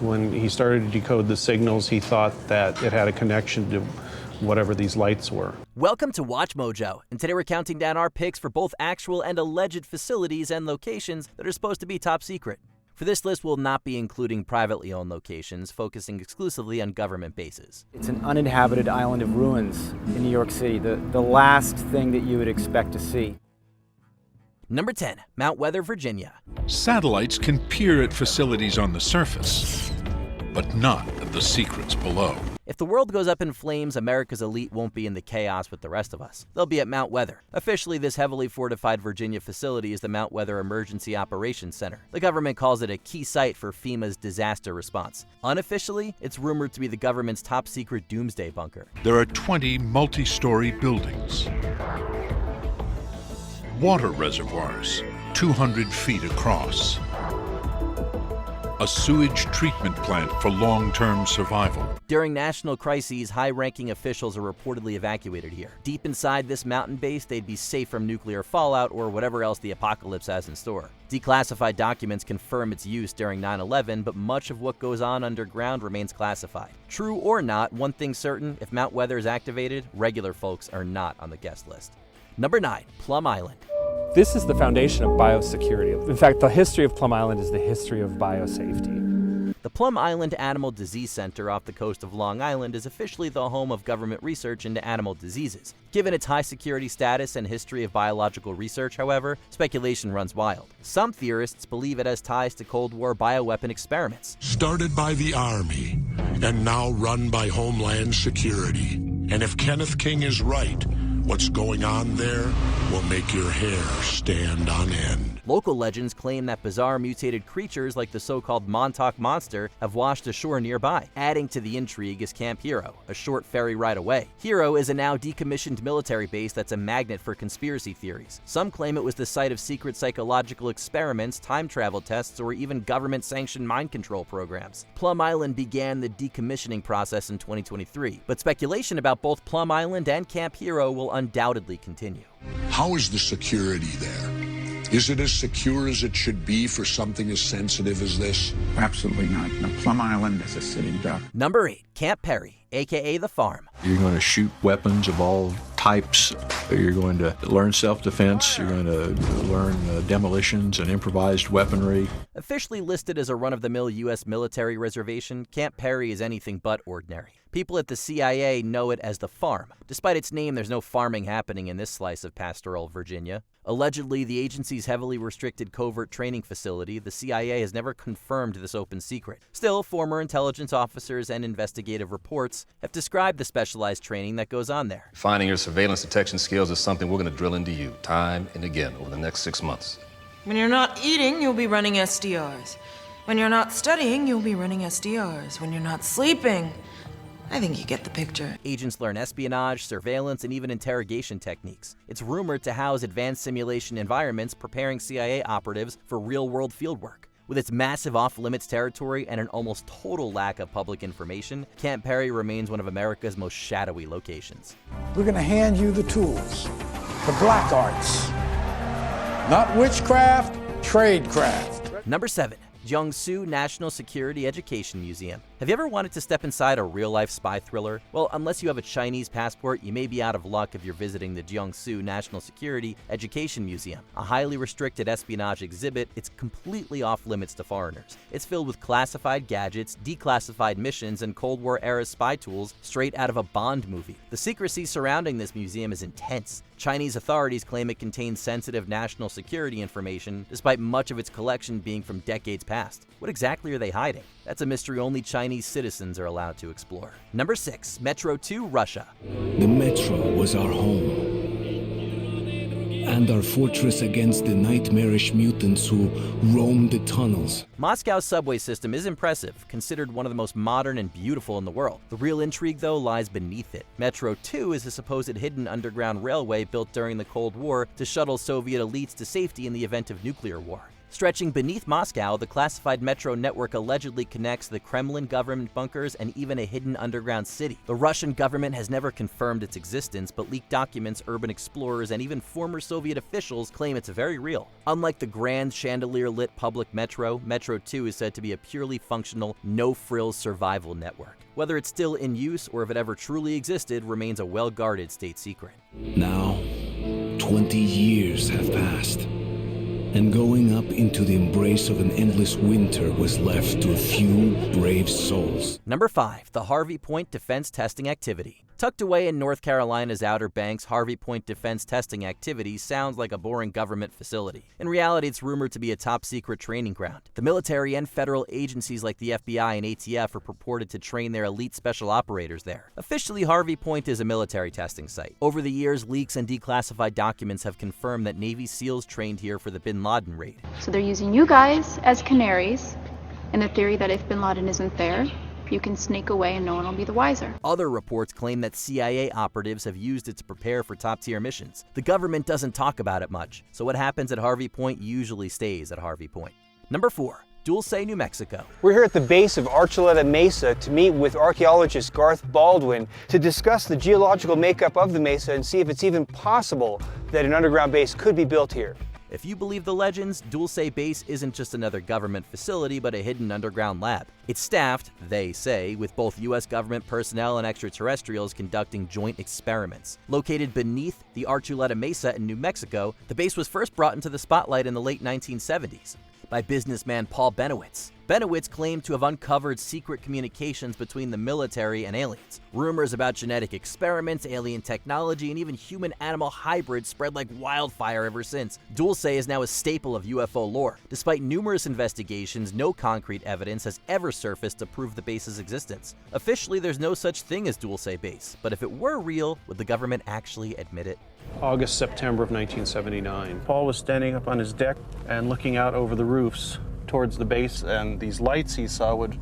When he started to decode the signals, he thought that it had a connection to whatever these lights were. Welcome to Watch Mojo, and today we're counting down our picks for both actual and alleged facilities and locations that are supposed to be top secret. For this list, we'll not be including privately owned locations, focusing exclusively on government bases. It's an uninhabited island of ruins in New York City, the last thing that you would expect to see. Number 10, Mount Weather, Virginia. Satellites can peer at facilities on the surface, but not at the secrets below. If the world goes up in flames, America's elite won't be in the chaos with the rest of us. They'll be at Mount Weather. Officially, this heavily fortified Virginia facility is the Mount Weather Emergency Operations Center. The government calls it a key site for FEMA's disaster response. Unofficially, it's rumored to be the government's top secret doomsday bunker. There are 20 multi-story buildings. Water reservoirs, 200 feet across. A sewage treatment plant for long-term survival. During national crises, high-ranking officials are reportedly evacuated here. Deep inside this mountain base, they'd be safe from nuclear fallout or whatever else the apocalypse has in store. Declassified documents confirm its use during 9/11, but much of what goes on underground remains classified. True or not, one thing's certain, if Mount Weather is activated, regular folks are not on the guest list. Number 9, Plum Island. This is the foundation of biosecurity. In fact, the history of Plum Island is the history of biosafety. The Plum Island Animal Disease Center off the coast of Long Island is officially the home of government research into animal diseases. Given its high security status and history of biological research, however, speculation runs wild. Some theorists believe it has ties to Cold War bioweapon experiments. Started by the Army and now run by Homeland Security. And if Kenneth King is right, what's going on there will make your hair stand on end. Local legends claim that bizarre mutated creatures like the so-called Montauk Monster have washed ashore nearby. Adding to the intrigue is Camp Hero, a short ferry ride away. Hero is a now decommissioned military base that's a magnet for conspiracy theories. Some claim it was the site of secret psychological experiments, time travel tests, or even government-sanctioned mind control programs. Plum Island began the decommissioning process in 2023, but speculation about both Plum Island and Camp Hero will undoubtedly continue. How is the security there? Is it as secure as it should be for something as sensitive as this? Absolutely not. No, Plum Island is a sitting duck. Number 8, Camp Peary, aka The Farm. You're going to shoot weapons of all types. You're going to learn self-defense. You're going to learn demolitions and improvised weaponry. Officially listed as a run-of-the-mill U.S. military reservation, Camp Peary is anything but ordinary. People at the CIA know it as The Farm. Despite its name, there's no farming happening in this slice of pastoral Virginia. Allegedly, the agency's heavily restricted covert training facility, the CIA has never confirmed this open secret. Still, former intelligence officers and investigative reports have described the specialized training that goes on there. Finding your surveillance detection skills is something we're going to drill into you time and again over the next 6 months. When you're not eating, you'll be running SDRs. When you're not studying, you'll be running SDRs. When you're not sleeping, I think you get the picture. Agents learn espionage, surveillance, and even interrogation techniques. It's rumored to house advanced simulation environments preparing CIA operatives for real-world fieldwork. With its massive off-limits territory and an almost total lack of public information, Camp Peary remains one of America's most shadowy locations. We're going to hand you the tools, the black arts. Not witchcraft, tradecraft. Number 7. Jiangsu National Security Education Museum. Have you ever wanted to step inside a real-life spy thriller? Well, unless you have a Chinese passport, you may be out of luck if you're visiting the Jiangsu National Security Education Museum. A highly restricted espionage exhibit, it's completely off-limits to foreigners. It's filled with classified gadgets, declassified missions, and Cold War-era spy tools straight out of a Bond movie. The secrecy surrounding this museum is intense. Chinese authorities claim it contains sensitive national security information, despite much of its collection being from decades past. What exactly are they hiding? That's a mystery only Chinese citizens are allowed to explore. Number 6. Metro 2, Russia. The Metro was our home and our fortress against the nightmarish mutants who roamed the tunnels. Moscow's subway system is impressive, considered one of the most modern and beautiful in the world. The real intrigue, though, lies beneath it. Metro 2 is a supposed hidden underground railway built during the Cold War to shuttle Soviet elites to safety in the event of nuclear war. Stretching beneath Moscow, the classified metro network allegedly connects the Kremlin government bunkers and even a hidden underground city. The Russian government has never confirmed its existence, but leaked documents, urban explorers, and even former Soviet officials claim it's very real. Unlike the grand chandelier-lit public metro, Metro 2 is said to be a purely functional, no-frills survival network. Whether it's still in use or if it ever truly existed remains a well-guarded state secret. Now, 20 years have passed, and going up into the embrace of an endless winter was left to a few brave souls. Number 5. The Harvey Point Defense Testing Activity. Tucked away in North Carolina's Outer Banks, Harvey Point Defense Testing Activity sounds like a boring government facility. In reality, it's rumored to be a top-secret training ground. The military and federal agencies like the FBI and ATF are purported to train their elite special operators there. Officially, Harvey Point is a military testing site. Over the years, leaks and declassified documents have confirmed that Navy SEALs trained here for the Bin Laden raid. So they're using you guys as canaries in the theory that if Bin Laden isn't there, you can sneak away and no one will be the wiser. Other reports claim that CIA operatives have used it to prepare for top-tier missions. The government doesn't talk about it much, so what happens at Harvey Point usually stays at Harvey Point. Number 4. Dulce, New Mexico. We're here at the base of Archuleta Mesa to meet with archaeologist Garth Baldwin to discuss the geological makeup of the mesa and see if it's even possible that an underground base could be built here. If you believe the legends, Dulce Base isn't just another government facility, but a hidden underground lab. It's staffed, they say, with both U.S. government personnel and extraterrestrials conducting joint experiments. Located beneath the Archuleta Mesa in New Mexico, the base was first brought into the spotlight in the late 1970s by businessman Paul Benowitz. Benowitz claimed to have uncovered secret communications between the military and aliens. Rumors about genetic experiments, alien technology, and even human-animal hybrids spread like wildfire ever since. Dulce is now a staple of UFO lore. Despite numerous investigations, no concrete evidence has ever surfaced to prove the base's existence. Officially, there's no such thing as Dulce Base, but if it were real, would the government actually admit it? August, September of 1979. Paul was standing up on his deck and looking out over the roofs towards the base, and these lights he saw would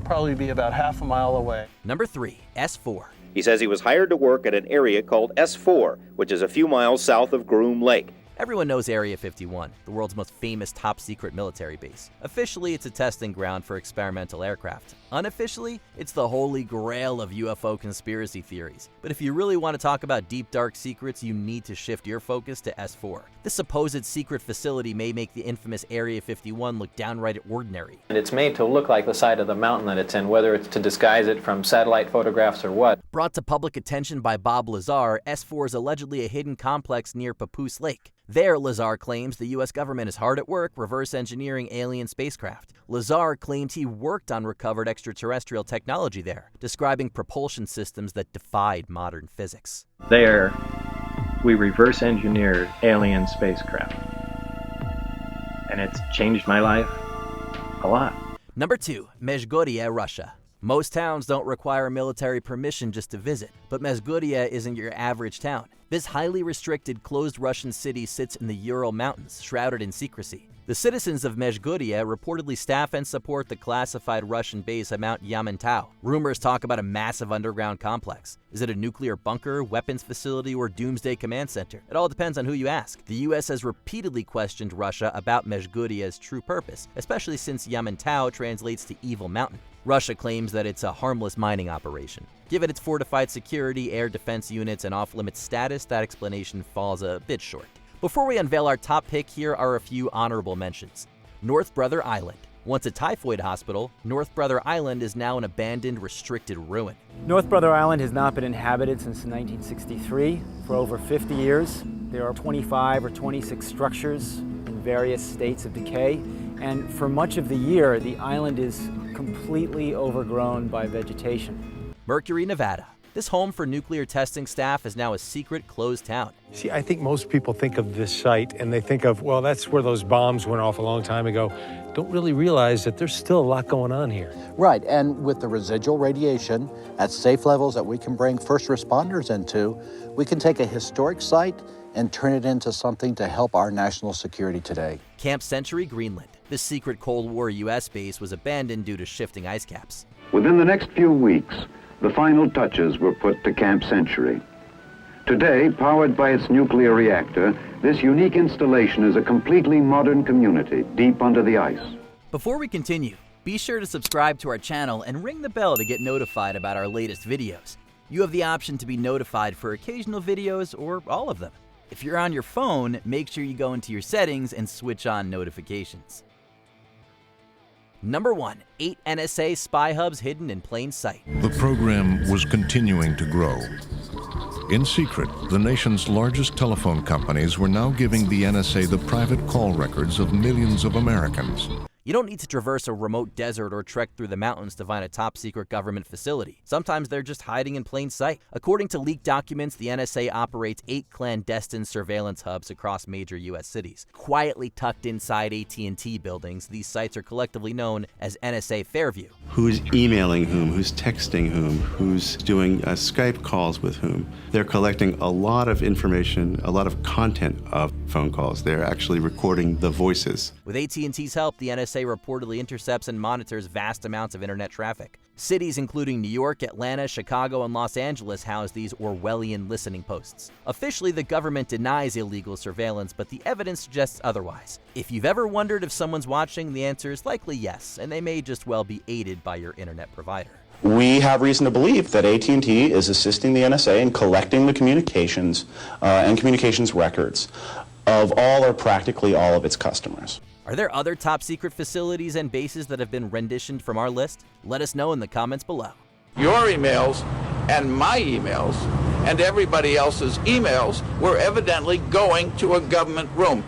probably be about half a mile away. Number 3. S4. He says he was hired to work at an area called S4, which is a few miles south of Groom Lake. Everyone knows Area 51, the world's most famous top-secret military base. Officially, it's a testing ground for experimental aircraft. Unofficially, it's the holy grail of UFO conspiracy theories. But if you really want to talk about deep, dark secrets, you need to shift your focus to S4. This supposed secret facility may make the infamous Area 51 look downright ordinary. And it's made to look like the side of the mountain that it's in, whether it's to disguise it from satellite photographs or what. Brought to public attention by Bob Lazar, S4 is allegedly a hidden complex near Papoose Lake. There, Lazar claims the U.S. government is hard at work reverse engineering alien spacecraft. Lazar claimed he worked on recovered extraterrestrial technology there, describing propulsion systems that defied modern physics. There, we reverse engineered alien spacecraft. And it's changed my life a lot. Number 2. Mezhgoria, Russia. Most towns don't require military permission just to visit, but Mezhgoria isn't your average town. This highly restricted, closed Russian city sits in the Ural Mountains, shrouded in secrecy. The citizens of Mezhgoria reportedly staff and support the classified Russian base at Mount Yamantau. Rumors talk about a massive underground complex. Is it a nuclear bunker, weapons facility, or doomsday command center? It all depends on who you ask. The U.S. has repeatedly questioned Russia about Mezhgoria's true purpose, especially since Yamantau translates to Evil Mountain. Russia claims that it's a harmless mining operation. Given its fortified security, air defense units, and off-limits status, that explanation falls a bit short. Before we unveil our top pick, here are a few honorable mentions. North Brother Island. Once a typhoid hospital, North Brother Island is now an abandoned, restricted ruin. North Brother Island has not been inhabited since 1963. For over 50 years, there are 25 or 26 structures in various states of decay, and for much of the year, the island is completely overgrown by vegetation. Mercury, Nevada. This home for nuclear testing staff is now a secret, closed town. See, I think most people think of this site and they think of, well, that's where those bombs went off a long time ago. Don't really realize that there's still a lot going on here. Right, and with the residual radiation at safe levels that we can bring first responders into, we can take a historic site and turn it into something to help our national security today. Camp Century, Greenland. This secret Cold War U.S. base was abandoned due to shifting ice caps. Within the next few weeks, the final touches were put to Camp Century. Today, powered by its nuclear reactor, this unique installation is a completely modern community deep under the ice. Before we continue, be sure to subscribe to our channel and ring the bell to get notified about our latest videos. You have the option to be notified for occasional videos or all of them. If you're on your phone, make sure you go into your settings and switch on notifications. Number 1. 8 NSA spy hubs hidden in plain sight. The program was continuing to grow. In secret, the nation's largest telephone companies were now giving the NSA the private call records of millions of Americans. You don't need to traverse a remote desert or trek through the mountains to find a top-secret government facility. Sometimes they're just hiding in plain sight. According to leaked documents, the NSA operates 8 clandestine surveillance hubs across major U.S. cities. Quietly tucked inside AT&T buildings, these sites are collectively known as NSA Fairview. Who's emailing whom, who's texting whom, who's doing Skype calls with whom. They're collecting a lot of information, a lot of content of phone calls. They're actually recording the voices. With AT&T's help, the NSA reportedly intercepts and monitors vast amounts of internet traffic. Cities including New York, Atlanta, Chicago, and Los Angeles house these Orwellian listening posts. Officially, the government denies illegal surveillance, but the evidence suggests otherwise. If you've ever wondered if someone's watching, the answer is likely yes, and they may just well be aided by your internet provider. We have reason to believe that AT&T is assisting the NSA in collecting the communications and communications records of all or practically all of its customers. Are there other top-secret facilities and bases that have been renditioned from our list? Let us know in the comments below. Your emails and my emails and everybody else's emails were evidently going to a government room.